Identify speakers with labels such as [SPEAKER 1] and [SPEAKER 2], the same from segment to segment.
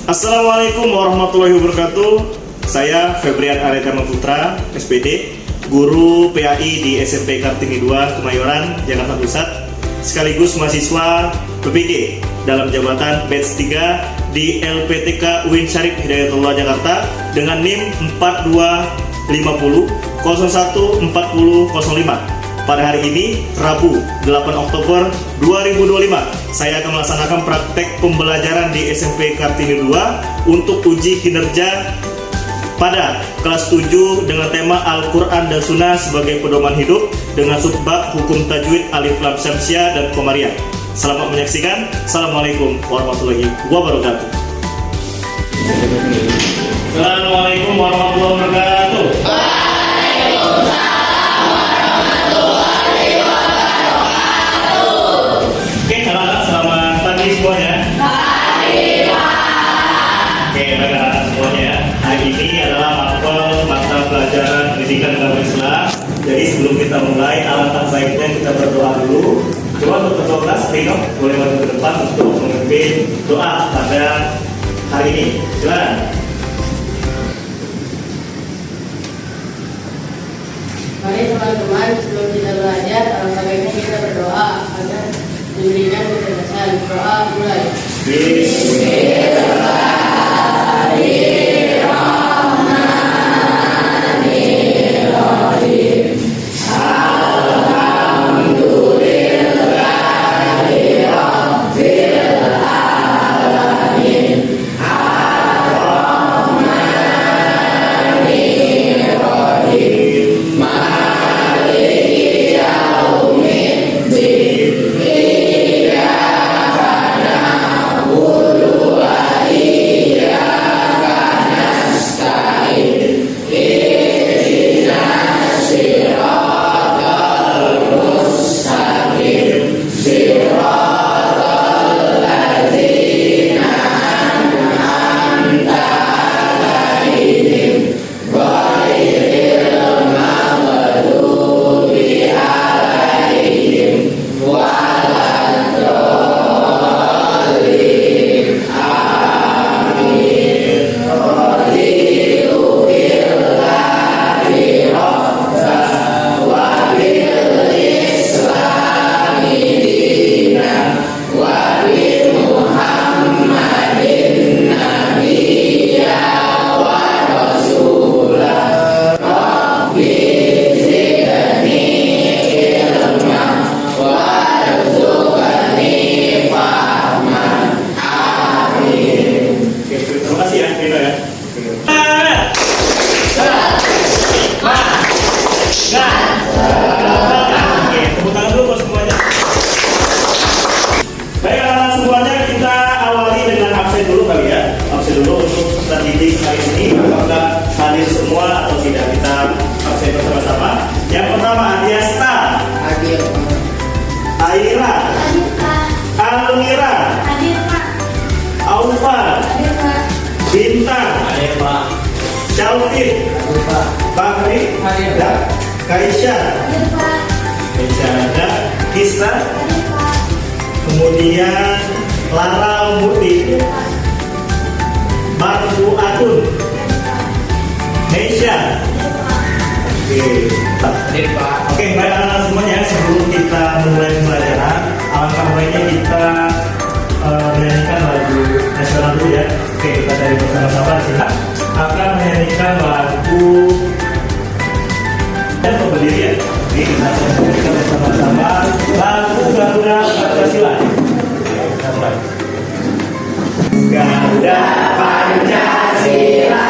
[SPEAKER 1] Assalamualaikum warahmatullahi wabarakatuh. Saya Febrian Aretama Putra, SPD, guru PAI di SMP Kartini 2, Kemayoran, Jakarta Pusat, sekaligus mahasiswa PPG dalam jabatan batch 3 di LPTK UIN Syarif Hidayatullah Jakarta dengan NIM 4250 014005. Pada hari ini, Rabu 8 Oktober 2025, saya akan melaksanakan praktek pembelajaran di SMP Kartini 2 untuk uji kinerja pada kelas 7 dengan tema Al-Quran dan Sunnah sebagai pedoman hidup dengan subbab hukum tajwid alif lam syamsiah dan komariah. Selamat menyaksikan. Assalamualaikum warahmatullahi wabarakatuh. Assalamualaikum warahmatullahi wabarakatuh. Hari ini adalah mata pelajaran pendidikan agama Islam. Jadi sebelum kita mulai, alangkah baiknya kita berdoa dulu. Coba untuk ketua kelas, Rino, boleh maju ke depan untuk memimpin doa pada hari ini. Silakan.
[SPEAKER 2] Mari teman-teman, sebelum kita belajar, alangkah baiknya kita berdoa agar diberikan kecerdasan. Doa mulai. Hadir semua atau tidak, kita absen bersama-sama. Yang pertama Adiasta, Hadir.
[SPEAKER 1] Aira,
[SPEAKER 3] Hadir Pak.
[SPEAKER 1] Almira,
[SPEAKER 3] Hadir Pak.
[SPEAKER 1] Aufa,
[SPEAKER 3] Hadir Pak.
[SPEAKER 1] Bintang,
[SPEAKER 4] Hadir Pak.
[SPEAKER 1] Syautin,
[SPEAKER 4] Hadir Pak.
[SPEAKER 1] Bakri,
[SPEAKER 4] Hadir.
[SPEAKER 1] dan Kaisha.
[SPEAKER 3] Hadir Pak.
[SPEAKER 1] Kaisha ada, Kisra,
[SPEAKER 3] Hadir Pak.
[SPEAKER 1] kemudian Lara Murti,
[SPEAKER 3] Hadir Pak.
[SPEAKER 1] Marfu Atun, Nesha.
[SPEAKER 3] Hadir Pak.
[SPEAKER 4] Hadir Pak.
[SPEAKER 1] Oke, baik anak-anak semuanya, sebelum kita mulai pembelajaran, alangkah baiknya kita menyanyikan lagu nasional dulu ya. Oke, kita dari bersama-sama sila akan menyanyikan lagu dan berdiri ya. Oke, kita menyanyikan bersama-sama lagu Garuda Pancasila. Kita mulai. Garuda Pancasila.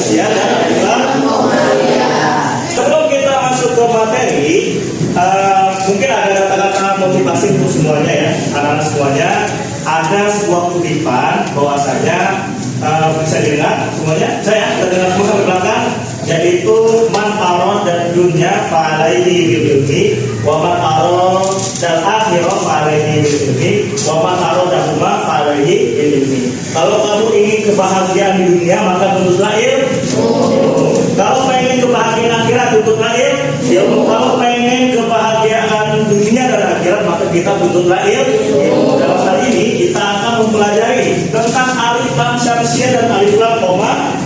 [SPEAKER 1] Syamsiah dan Alif Lam Qamariyah. Sebelum kita masuk ke materi, mungkin ada kata-kata motivasi untuk semuanya ya, anak-anak semuanya. Ada sebuah kutipan bahwasanya bisa didengar semuanya. Saya dengar semua sampai belakang, yaitu man arad dan dunya fa alaihi bil ilmi wa man arad dan akhirah fa alaihi bil ilmi wa man arad dan huma fa alaihi bil ilmi. Kalau kamu ingin kebahagiaan di dunia maka tuntutlah ilmu. Kalau pengen kebahagiaan akhirat tuntutlah ilmu. Kalau pengen kebahagiaan dunia dan akhirat maka kita tuntutlah ilmu. Dalam hal ini kita akan mempelajari tentang alif lam syamsiah dan alif lam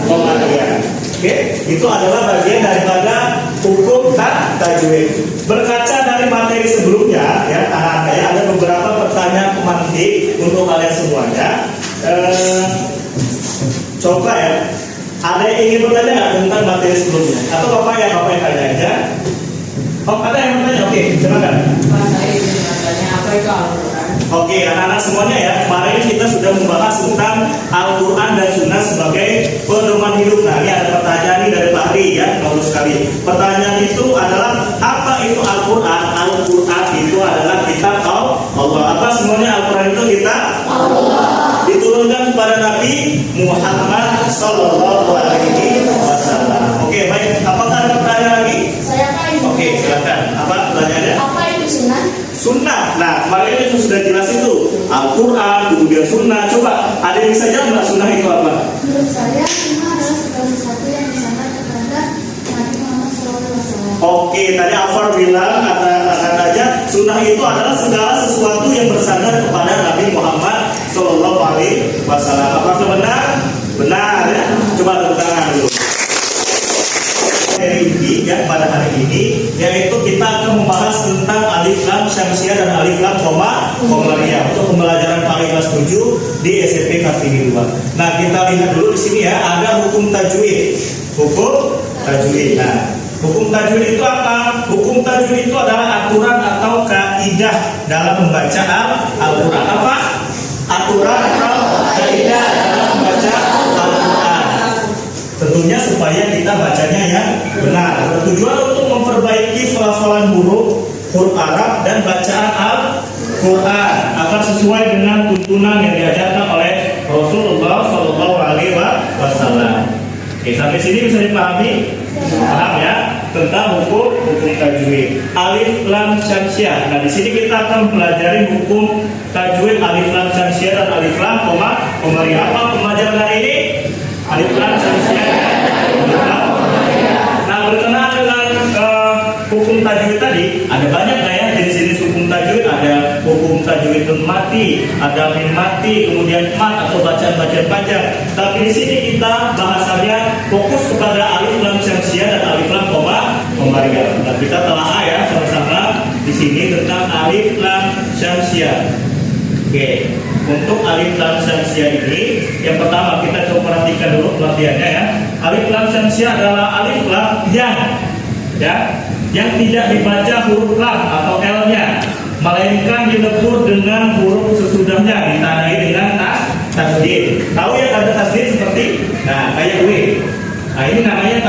[SPEAKER 1] qamariyah. Oke, itu adalah bagian daripada hukum tajwid. Berkaca dari materi sebelumnya, ya, ada beberapa pertanyaan pemantik untuk kalian semuanya. Coba ya, ada yang ingin bertanya nggak tentang materi sebelumnya? Atau bapak yang tanya aja? Oh, ada yang bertanya? Oke, silakan.
[SPEAKER 2] Pak, saya ingin bertanya apa itu Al-Quran?
[SPEAKER 1] Oke, anak-anak semuanya ya, kemarin kita sudah membahas tentang Al-Quran dan Sunnah sebagai pedoman hidup. Nah, ini ada pertanyaan ini dari Pak Ri ya, bagus sekali. Pertanyaan itu adalah, apa itu Al-Quran? Al-Quran itu adalah kitab Allah. Apa semuanya Al-Quran itu kitab Allah. Diturunkan kepada Nabi Muhammad Sallallahu Alaihi Wasallam. Oke, baik. Apakah ada pertanyaan lagi?
[SPEAKER 3] Saya kan.
[SPEAKER 1] Oke, silakan. Apa pertanyaannya?
[SPEAKER 3] Apa itu sunnah?
[SPEAKER 1] Sunnah. Nah, kemarin itu sudah jelas itu Al-Quran, kemudian Sunnah. Coba, ada yang bisa jawab nggak Sunnah itu apa?
[SPEAKER 3] Menurut saya sunnah adalah segala sesuatu yang disampaikan kepada Nabi Muhammad SAW.
[SPEAKER 1] Oke, tadi Afar bilang kata-katanya Sunnah itu adalah segala sesuatu yang bersandar kepada Nabi Muhammad Sallallahu Alaihi Wasallam. Apakah benar? Benar ya. Coba tepuk tangan dulu. Hari ini ya, pada hari ini yaitu kita akan membahas tentang alif lam syamsiah dan alif lam qamariyah untuk pembelajaran paling kelas 7 di SMP Kartini 2. Nah, kita lihat dulu di sini ya, ada hukum tajwid. Hukum tajwid. Nah, hukum tajwid itu apa? Hukum tajwid itu adalah aturan atau kaidah dalam membaca Al-Quran. Apa? Aturan atau kaidah dalam membaca Al-Quran. Tentunya supaya kita bacanya yang benar. Bertujuan untuk memperbaiki pelafalan huruf Arab dan bacaan Al-Quran agar sesuai dengan tuntunan yang diajarkan oleh Rasulullah Sallallahu Alaihi Wasallam. Oke, sampai sini bisa dipahami? Paham ya tentang hukum tajwid. Alif lam syamsiah. Nah, di sini kita akan mempelajari hukum tajwid alif lam syamsiah dan alif lam qamariyah. Apa pembelajaran hari ini? Alif lam syamsiah. Nah, berkenaan dengan hukum tajwid tadi, ada banyak lah ya jenis-jenis hukum tajwid. Ada hukum tajwid nun mati, ada mim mati, kemudian mat atau bacaan-bacaan panjang. Tapi di sini kita bahasannya fokus kepada alif lam syamsiah dan alif lam qamariyah. Nah, kita telah ya sama-sama di sini tentang alif lam syamsiah. Oke, untuk alif lam syamsiah ini, yang pertama kita coba perhatikan dulu pelatihannya ya. Alif lam syamsiah adalah alif lam yang tidak dibaca huruf lam atau L-nya, melainkan dilebur dengan huruf sesudahnya, ditandai dengan tasdid. Tahu ya ada tasdid seperti, nah kayak W. Nah, ini namanya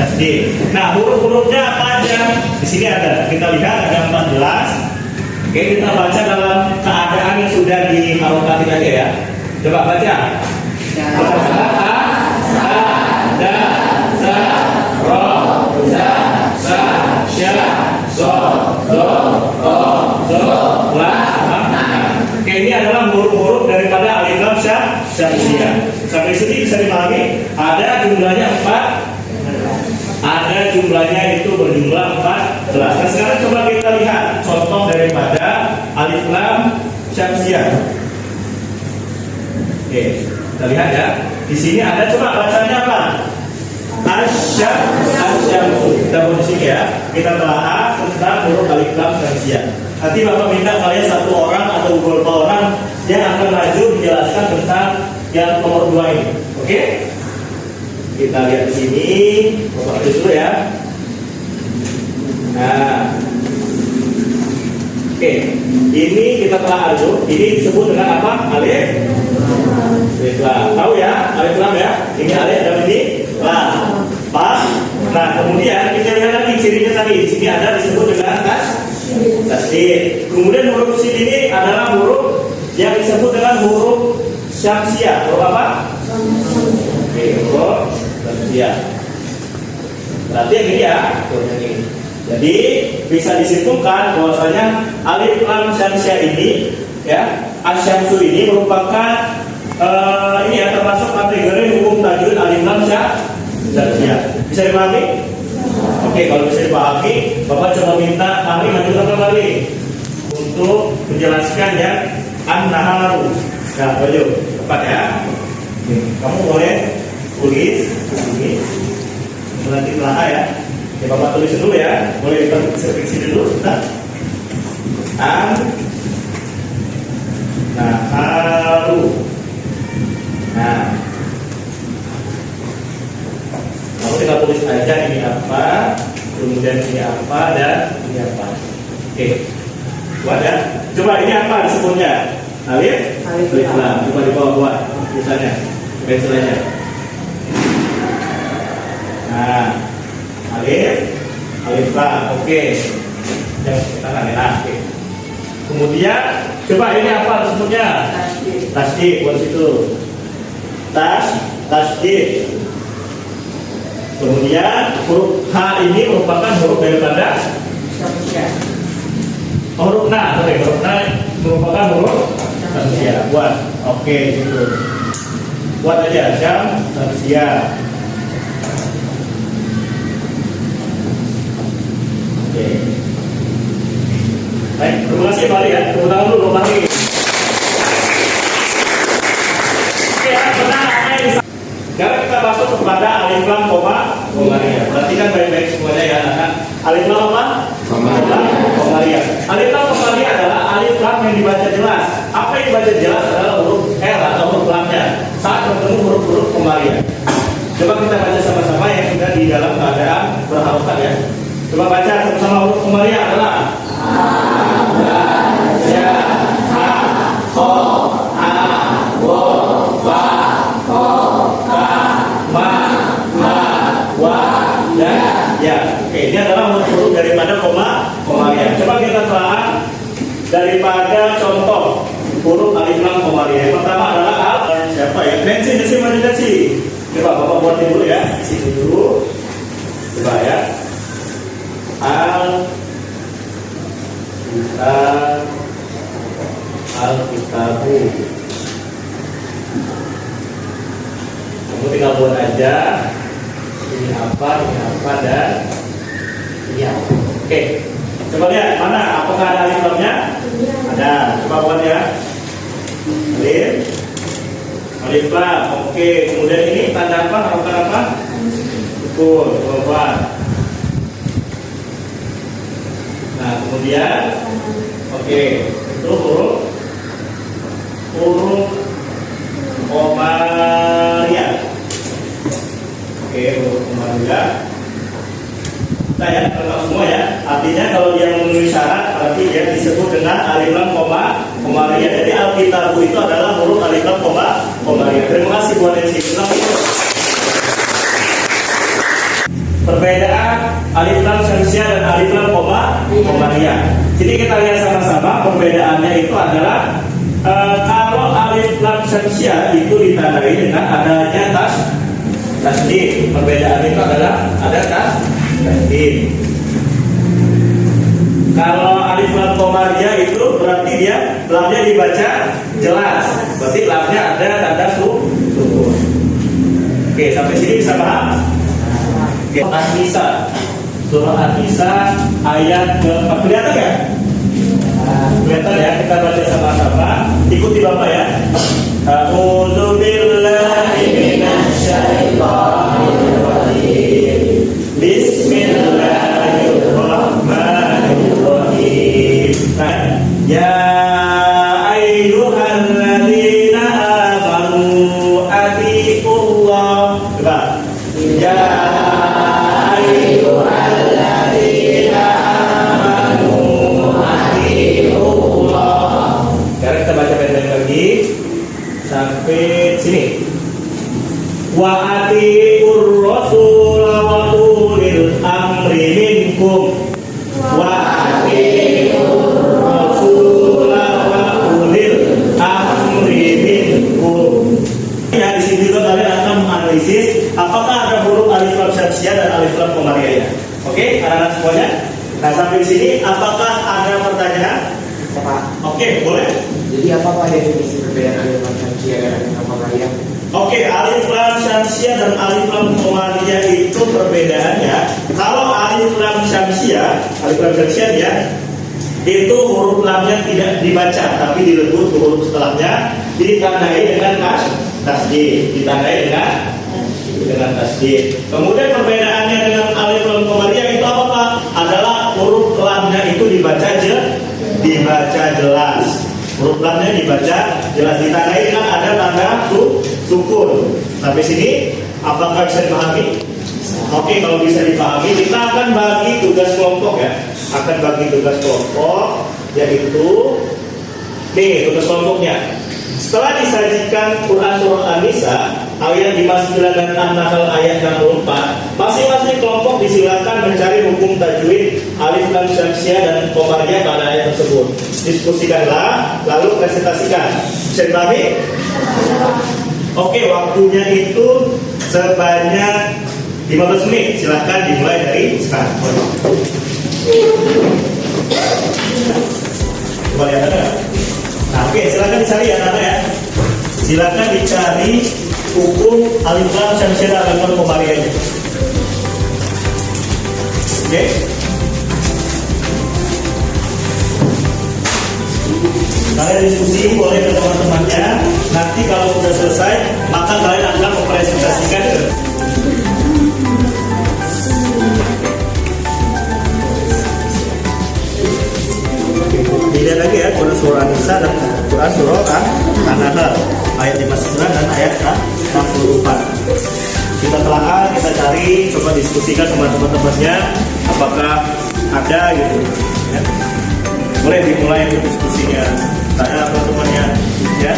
[SPEAKER 1] tasdid. Nah, huruf-hurufnya apa aja? Di sini ada, kita lihat ada 14. Oke, kita baca dalam keadaan yang sudah diharokati aja ya. Coba baca. Oke, ini adalah huruf-huruf daripada alif lam syamsiah. Sampai sini bisa dipahami? Ada jumlahnya 4. Ada jumlahnya itu berjumlah 14. Nah, sekarang coba kita lihat contoh daripada alif lam syamsiah. Oke, kita lihat ya. Di sini ada, coba bacanya apa? Asyamsu. Kita buat di sini ya. Kita telah tentang huruf alif lam syamsiah. Nanti Bapak minta kalian satu orang atau beberapa orang yang akan maju menjelaskan tentang yang nomor 2 ini. Oke? Kita lihat di sini, Bapak tulis dulu ya. Nah, oke, ini kita telah adu. Ini disebut dengan apa? Alif lam. Tahu ya, alif lam ya. Ini alif dan ini Nah, kemudian kita lihat lagi cirinya tadi. Di sini ada disebut dengan tasdid. Kemudian huruf sin ini adalah huruf yang disebut dengan huruf syamsiah. Huruf apa? Oke, huruf syamsiah. Berarti yang ini ya, yang ini. Jadi bisa disimpulkan bahwasanya alif lam syamsiah ini, ya, asyamsu ini merupakan ini ya, termasuk kategori hukum tajwid alif lam syamsiah. Bisa dipahami? Oke, kalau bisa dipahami, Bapak coba minta Ari lanjutkan kembali untuk menjelaskan yang an-naharu. Nah, baju tepat ya. Kamu boleh tulis di sini. Nanti telah ya. Ya, Bapak tulis dulu ya. Boleh dikoreksi dulu sebentar. An-naharu. Nah, kamu tinggal tulis aja ini apa, kemudian ini apa, dan ini apa. Oke, buat ya. Coba ini apa disebutnya? Alif lam. Coba dibawa buat tulisannya, pensilnya. Nah, alif lam. Oke, yang tangan ya. Oke. Kemudian coba ini apa disebutnya? Tasdid. Buat situ. Tasdid. Kemudian huruf H ini merupakan huruf daripada huruf na, huruf na merupakan huruf syamsiah. Buat, oke, gitu. Buat aja syamsiah. Oke. Baik, terima kasih Bali ya. Tepuk tangan dulu Bali. Oke, benar apa yang bisa. Sekarang kita masuk kepada alif lam komariah. Perhatikan baik-baik semuanya ya anak. Alif lam apa? Komariah. Alif lam komariah adalah alif lam yang dibaca jelas. Apa yang dibaca jelas adalah huruf L atau huruf lamnya saat bertemu huruf-huruf komariah. Coba kita baca sama-sama yang sudah di dalam keadaan berharokat ya. Coba baca sama-sama huruf komariah adalah ini adalah huruf daripada komariah. Coba kita telah daripada contoh huruf alif lam komariah. Yang pertama adalah siapa ya? Nancy. Coba Bapak buatin dulu ya. Sini dulu. Coba ya. Al-Kitabu. Kamu tinggal buat aja. Ini apa, dan ini apa. Oke, coba lihat mana, apakah ada alif lamnya? Ada, coba buat ya. Alif lam, oke. Kemudian ini tanda apa, harokat apa? Sukun, coba. Nah, kemudian oke, itu huruf komariah. Oke, huruf komariah. Nah ya, lengkap semua ya. Artinya kalau dia memenuhi syarat, berarti dia disebut dengan alif lam komariah. Jadi Alkitabu itu adalah huruf alif lam komariah. Terima kasih buat yang sini. Perbedaan alif lam syamsiah dan alif lam komariah. Jadi kita lihat sama-sama perbedaannya itu adalah kalau alif lam syamsiah itu ditandai dengan adanya tasdid. Perbedaan itu adalah ada tasdid. Kalau alif lam komariah itu berarti dia lamnya dibaca jelas. Berarti lamnya ada tanda sukun. Oke, sampai sini bisa paham? An-Nisa, surah An-Nisa ayat ke-4. Kelihatan ya? Kelihatan ya? Kita baca sama-sama. Ikuti Bapak ya. A'udzu billahi minasy syaithanir rajim. Bismillahirrahmanirrahim. Ya ayyuhalladzina amanu atiqullah. Coba. Ya sampai sini. minkum wa atiur rasulah wa ulil amri minkum. Ya, di sini juga kalian akan menganalisis apakah ada huruf alif lam syamsiah dan alif lam qamariyah. Oke, anak-anak semuanya. Nah, sampai di sini apakah ada pertanyaan?
[SPEAKER 4] Pak.
[SPEAKER 1] Oke, boleh.
[SPEAKER 4] Jadi apa Pak definisi perbedaan alif lam syamsiah dan alif lam qamariyah?
[SPEAKER 1] Oke, alif lam syamsiah dan alif lam qamariyah itu perbedaannya. Kalau alif lam syamsiah ya, itu huruf lamnya tidak dibaca, tapi dilebur ke huruf setelahnya, ditandai dengan tasdid, Kemudian perbedaannya dengan alif lam qamariyah itu apa Pak? Adalah huruf lamnya itu dibaca jelas. Huruf lamnya dibaca jelas, ditandai dengan ada tanda sukun. Sampai sini apakah bisa dipahami? Oke, kalau bisa dipahami, kita akan bagi tugas kelompok ya. Yaitu nih tugas kelompoknya. Setelah disajikan Quran surah An-Nisa ayat 59 dan An-Nahl ayat 64, masing-masing kelompok disilakan mencari hukum tajwid alif lam syamsiah dan qamariyah pada ayat tersebut. Diskusikanlah lalu presentasikan. Bisa dipahami? Oke, waktunya itu sebanyak 15 menit. Silakan dimulai dari sekarang. Coba lihat ada. Nah, oke, silakan dicari ya, Nana ya. Silakan dicari hukum alif lam syamsiah dan alif lam qamariyah. Oke. Kalian diskusi boleh ke teman-temannya. Nanti kalau sudah selesai, maka kalian akan mempresentasikan ke. Dilihat lagi ya, Quran surah An-Nisa dan Quran surah An-Nahl ayat 59 dan ayat 64. Kita telah kita cari, coba diskusikan sama teman-temannya apakah ada gitu ya. Boleh dimulai untuk diskusinya. Tanya teman-temannya ya.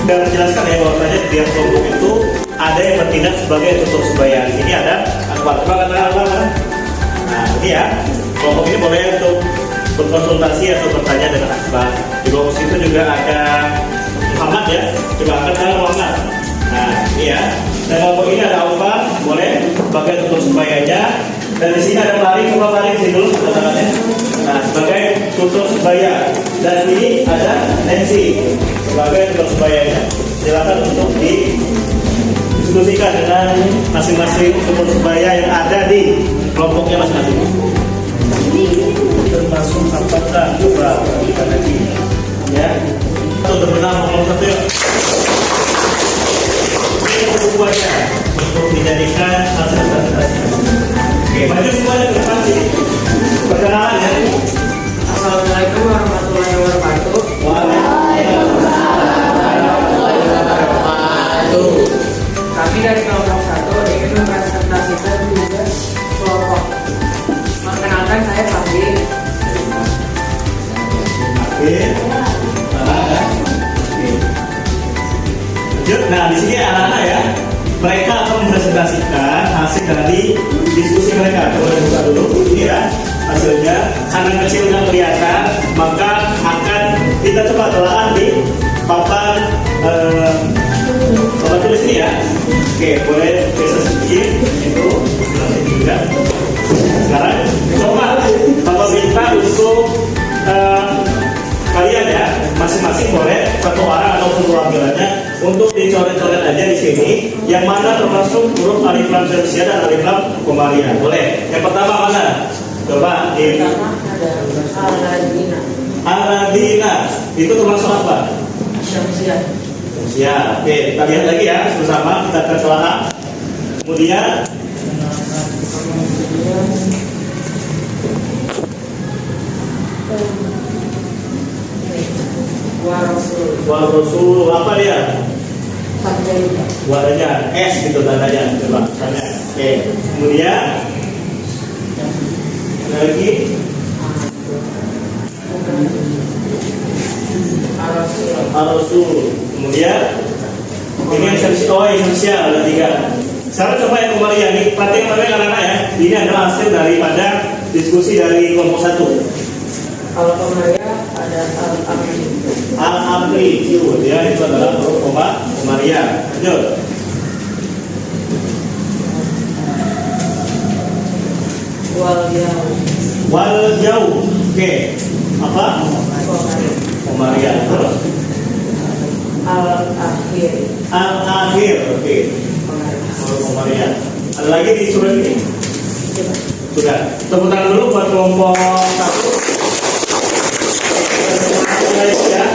[SPEAKER 1] Dan menjelaskan ya bahwasanya tiap kelompok itu ada yang bertindak sebagai tutor sebaya. Ini ada apa? Nah, ini ya. Kelompok ini boleh untuk berkonsultasi atau bertanya dengan Akbar. Di bawah situ juga ada Muhammad ya. Coba angkat tangan Muhammad. Nah, ini ya. Dan kelompok ini ada Alfa, boleh sebagai tutor sebayanya. Dan di sini ada Mari, coba Mari sini dulu tangannya. Nah, sebagai tutor sebaya. Dan ini ada Nancy sebagai tutor sebayanya. Silakan untuk didiskusikan dengan masing-masing tutor sebaya yang ada di kelompoknya masing-masing. Termasuk apakah coba kita lagi ya atau berbenah nomor satu ya. Ini bukuannya untuk dijadikan hasil presentasi. Oke, maju semuanya ke depan sini. Perkenalan ya.
[SPEAKER 4] Assalamualaikum warahmatullahi wabarakatuh. Kami dari kelompok 1 ingin mempresentasikan tugas kelompok. Perkenalkan saya Fahri.
[SPEAKER 1] Nah, di sini anak-anak ya, mereka akan mempresentasikan hasil dari diskusi mereka. Coba buka dulu, ini ya hasilnya. Karena kecil nggak kelihatan, maka akan kita coba telah di papan tulis ini ya. Oke, boleh bisa sedikit itu juga. Sekarang coba Bapak minta untuk kalian ya, masing-masing boleh satu orang atau perwakilannya untuk dicoret-coret aja di sini yang mana termasuk huruf alif lam syamsiah dan alif lam qamariyah. Boleh. Yang pertama mana? Coba di Aladina. Itu termasuk apa?
[SPEAKER 4] Syamsiah.
[SPEAKER 1] Syamsiah. Oke, kita lihat lagi ya bersama, kita akan telah. Kemudian Rasul apa dia? Warnanya S gitu tandanya. Coba tanya. Oke. Kemudian ada lagi Ar-Rasul. Kemudian ini yang Syamsiah ada 3. Sekarang coba yang kembali ya, ini perhatikan anak-anak ya. Ini adalah hasil daripada diskusi dari kelompok 1.
[SPEAKER 2] Al-Qamariyah ada Al-Amri.
[SPEAKER 1] Al-Amri, ya itu adalah huruf Qamariyah. Lanjut. Wal jauh. Oke. Apa? Qamariyah. Terus
[SPEAKER 2] Al-Akhir.
[SPEAKER 1] Al-Akhir. Oke. Huruf Qamariyah. Ada lagi di surat ini? Sudah. Tepuk tangan dulu buat kelompok 1. Ya.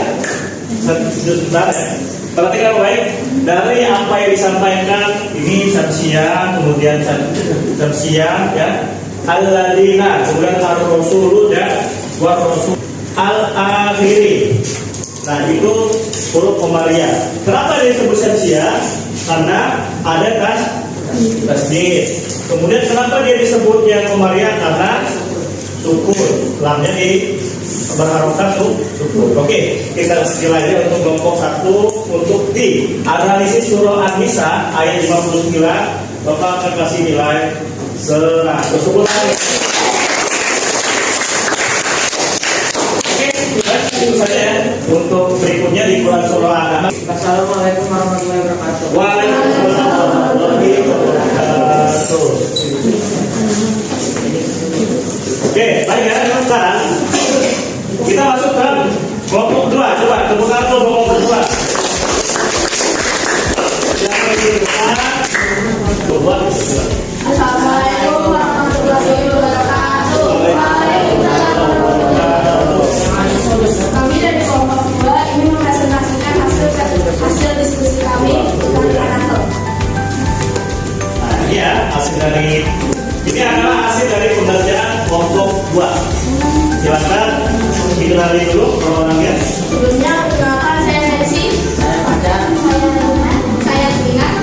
[SPEAKER 1] Sebentar ya. Perhatikan baik dari apa yang disampaikan ini Samsiah, kemudian Samsiah ya. Alladzina, kemudian ar-rasulu dan war-rasul al-akhiri. Nah, itu huruf Qamariyah. Kenapa disebut Samsiah? Karena ada tasdid. Kemudian kenapa dia disebutnya Qamariyah? Karena sukun, lamnya di berharokat sukun. Oke, kita sekilas untuk kelompok 1 untuk di analisis surah An-Nisa ayat 59. Bapak akan kasih nilai 100. Syukur. Oke, itu saja ya. Untuk berikutnya di Quran surah An-Nahl.
[SPEAKER 2] Assalamualaikum warahmatullahi wabarakatuh.
[SPEAKER 1] Waalaikumsalam warahmatullahi wabarakatuh. Oke, baik ya. Sekarang kita masuk ke kelompok 2. Coba tepuk tangan untuk kelompok 2. Yang kedua,
[SPEAKER 3] Assalamualaikum warahmatullahi wabarakatuh. Kami dari kelompok 2 ingin mempresentasikan hasil diskusi kami tentang Anatol.
[SPEAKER 1] Nah, ini ya hasil dari ini adalah hasil dari pembelajaran kelompok 2. Silakan dikenali dulu orangnya.
[SPEAKER 3] Sebelumnya, perkenalkan saya Nancy. Saya Tina.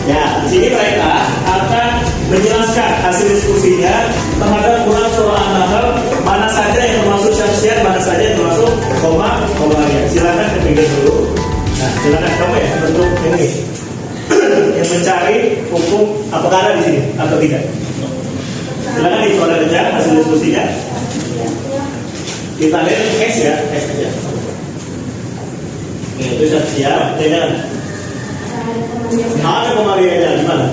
[SPEAKER 1] Ya, di sini mereka akan menjelaskan hasil diskusinya terhadap Quran surah An-Nahl, mana saja yang termasuk Syamsiah, mana saja yang termasuk Qamariyah. Silakan ke pinggir dulu. Nah, silakan kamu ya untuk ini yang mencari hukum apakah ada di sini atau tidak. Silakan disuara saja hasil diskusinya. Kita lihat X ya, X aja. Ini itu Syamsiah, dengan ada Qamariyahnya di mana?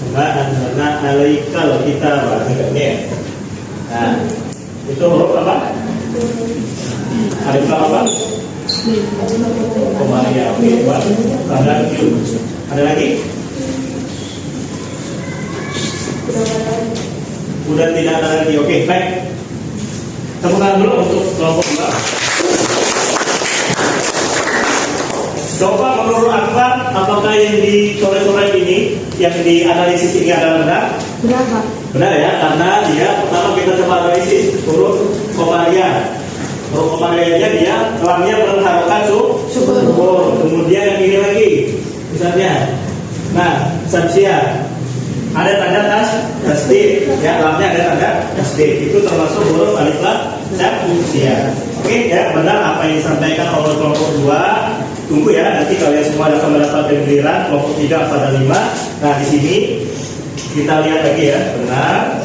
[SPEAKER 1] Enggak, karena alaikal kita ini ya. Nah, itu huruf apa? Alif lam apa? Qamariyah. Oke, buat tanda Q. Ada lagi? Udah tidak ada lagi. Oke, baik. Tepuk tangan dulu untuk kelompok 2. Coba menurut Akbar, apakah yang dicoret-coret ini, yang dianalisis ini adalah benar?
[SPEAKER 3] Berapa?
[SPEAKER 1] Benar ya, karena dia pertama kita coba analisis huruf Qamariyah. Huruf Qamariyahnya dia lamnya berharokat sukun. Kemudian yang ini lagi, misalnya, nah Samsiah ada tanda tasdid, ya lamnya ada tanda tasdid. Itu termasuk huruf alif lam Samsiah. Oke ya, benar apa yang disampaikan oleh kelompok 2. Tunggu ya, nanti kalian semua akan mendapatkan giliran kelompok 3 pada 5. Nah di sini kita lihat lagi ya, benar.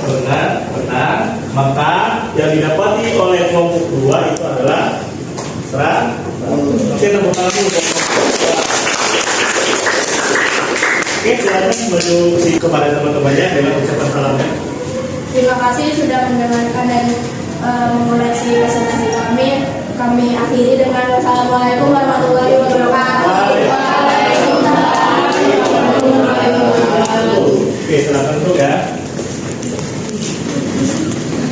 [SPEAKER 1] Maka yang didapati oleh kelompok 2 itu adalah 100. Oke, tepuk tangan untuk kelompok 2. Oke, silakan menuju kepada teman-temannya dengan ucapan salamnya.
[SPEAKER 3] Terima kasih sudah mendengarkan dan mengoreksi presentasi kami. Kami akhiri dengan wassalamualaikum warahmatullahi wabarakatuh.
[SPEAKER 1] Oke, silakan tuh ya.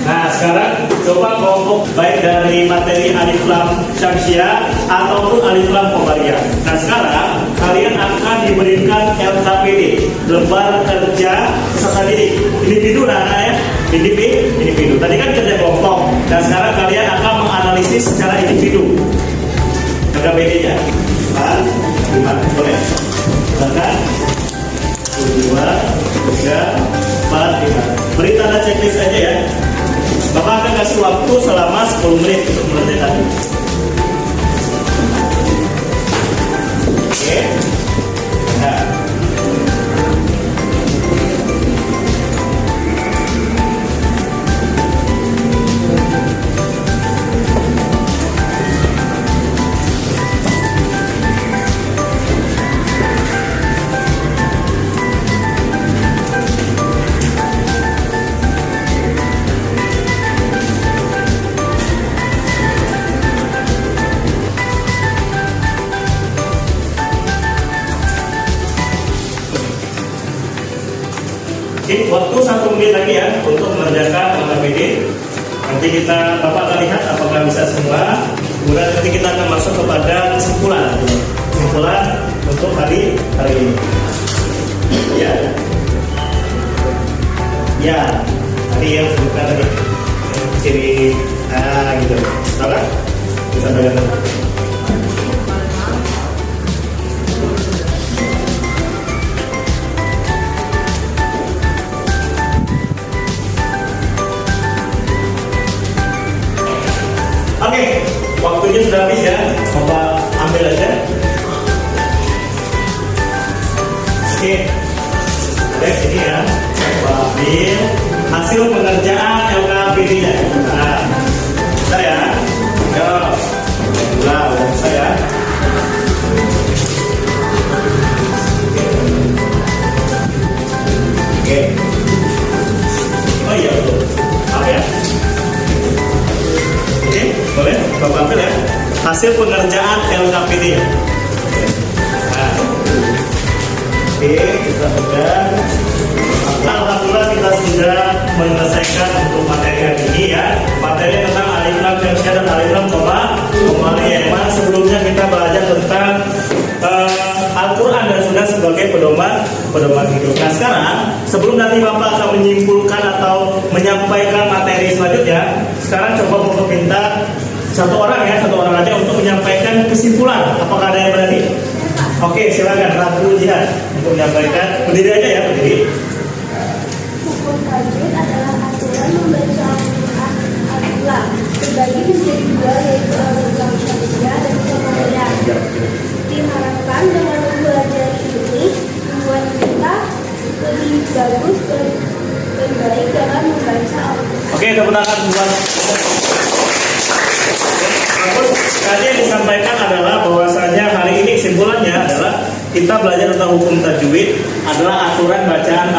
[SPEAKER 1] Nah, sekarang coba kelompok baik dari materi alif lam Syamsiah ataupun alif lam Qamariyah. Nah, sekarang kalian akan diberikan LKPD, lembar kerja peserta didik. Individu nah ya, individu. Tadi kan kerja kelompok. Dan sekarang kalian akan menganalisis secara individu. LKPD-nya. 4, 5, boleh. Silakan. 2, 3, 4, 5. Beri tanda checklist aja ya. Bapak akan kasih waktu selama 10 menit untuk mengerjakan. Oke. Nah. Oke, waktu 1 menit lagi ya untuk mengerjakan LKPD. Nanti Bapak akan lihat apakah bisa semua. Kemudian nanti kita akan masuk kepada kesimpulan untuk hari ini. Ya, tadi yang sebutkan tadi ciri, gitu. Tahu kan? Bisa bagaimana? Oke, waktunya sudah habis ya. Bapak ambil aja. Oke, next ini ya. Bapak ambil hasil pengerjaan LKPD-nya. Nah, bentar ya. Yo, udah selesai ya. Oke. Oh iya betul. Apa ya? Oke, boleh Bapak ambil ya. Hasil pengerjaan LKPD ya. Nah. Oke, kita sudah. Alhamdulillah kita sudah menyelesaikan untuk materi hari ini ya. Materi tentang alif lam syariah dan alif lam koma ya. Sebelumnya kita belajar tentang Al-Quran dan Sunnah sebagai pedoman hidup. Nah sekarang sebelum nanti Bapak akan menyimpulkan atau menyampaikan materi selanjutnya, sekarang coba Bapak minta satu orang aja untuk menyampaikan kesimpulan. Apakah ada yang berani? Oke, silakan Rabu Jihad untuk menyampaikan. Berdiri aja ya, berdiri.
[SPEAKER 3] Hukum tajwid adalah aturan membaca Al-Quran terbagi menjadi dua, yaitu Al-Quran syariah dan Qamariyah. Diharapkan dengan belajar ini membuat kita lebih bagus dan baik dalam membaca Al-Quran.
[SPEAKER 1] Oke, tepuk tangan buat. Tadi yang disampaikan adalah bahwasanya hari ini kesimpulannya adalah kita belajar tentang hukum tajwid adalah aturan bacaan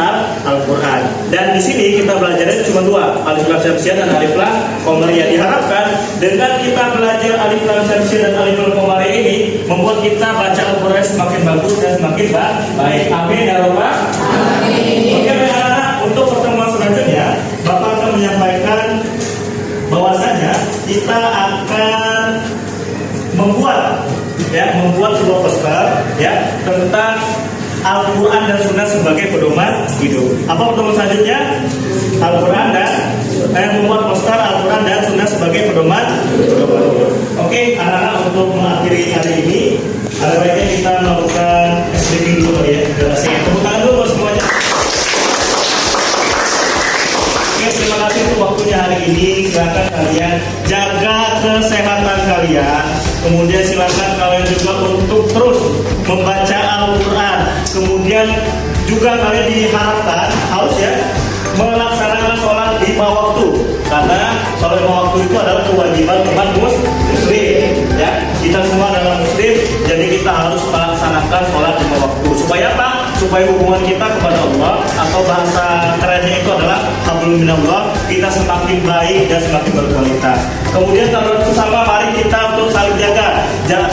[SPEAKER 1] Al-Quran. Dan di sini kita belajarnya cuma dua, alif lam syariah dan alif lam qamariyah. Diharapkan dengan kita belajar alif lam syariah dan alif lam qamariyah ini membuat kita baca Al-Quran semakin bagus dan semakin baik. Amin ya rabbal alamin. Oke, anak-anak, untuk pertemuan selanjutnya Bapak akan menyampaikan bahwasanya kita akan membuat sebuah poster ya tentang Al-Quran dan Sunnah sebagai pedoman hidup. Apa pedoman selanjutnya? Al-Quran dan membuat poster Al-Quran dan Sunnah sebagai pedoman hidup. Oke, anak-anak, untuk mengakhiri hari ini ada baiknya kita melakukan briefing dulu ya. Tepuk tangan dulu buat semuanya. Oke, terima kasih untuk waktunya hari ini. Silakan kalian jaga kesehatan kalian. Kemudian silakan kalian juga untuk terus membaca Al-Quran. Kemudian juga kalian diharapkan harus ya melaksanakan sholat 5 waktu. Karena sholat 5 waktu itu adalah kewajiban umat muslim. Ya, kita semua adalah muslim, jadi kita harus melaksanakan sholat 5 waktu. Supaya apa? Supaya hubungan kita kepada Allah, atau bahasa kerennya itu adalah hablum minallah, kita semakin baik dan semakin berkualitas. Kemudian kalau sesama, mari kita untuk saling jaga,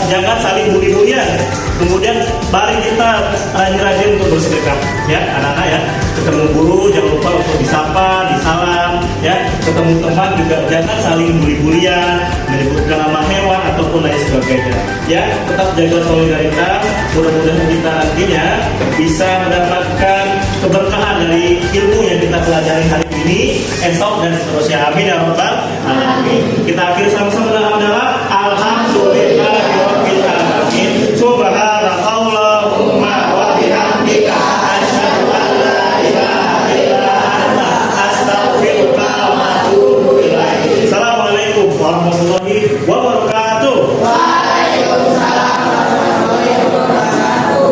[SPEAKER 1] jangan saling bully-bullyan. Kemudian mari kita rajin-rajin untuk bersedekah, ya anak-anak ya. Ketemu guru jangan lupa untuk disapa, disalam, ya. Ketemu teman juga jangan saling bully-bullyan, menyebutkan nama hewan ataupun lain sebagainya. Ya, tetap jaga solidaritas. Mudah-mudahan kita nantinya bisa mendapatkan keberkahan dari ilmu yang kita pelajari hari ini, esok dan seterusnya. Amin ya rabbal alamin. Kita akhiri sama-sama dengan hamdalah. Alhamdulillahirabbil alamin. Subhanakallahumma wa bihamdika asyhadu an la ilaha illa anta astaghfiruka wa atubu ilaik. Assalamualaikum warahmatullahi wabarakatuh.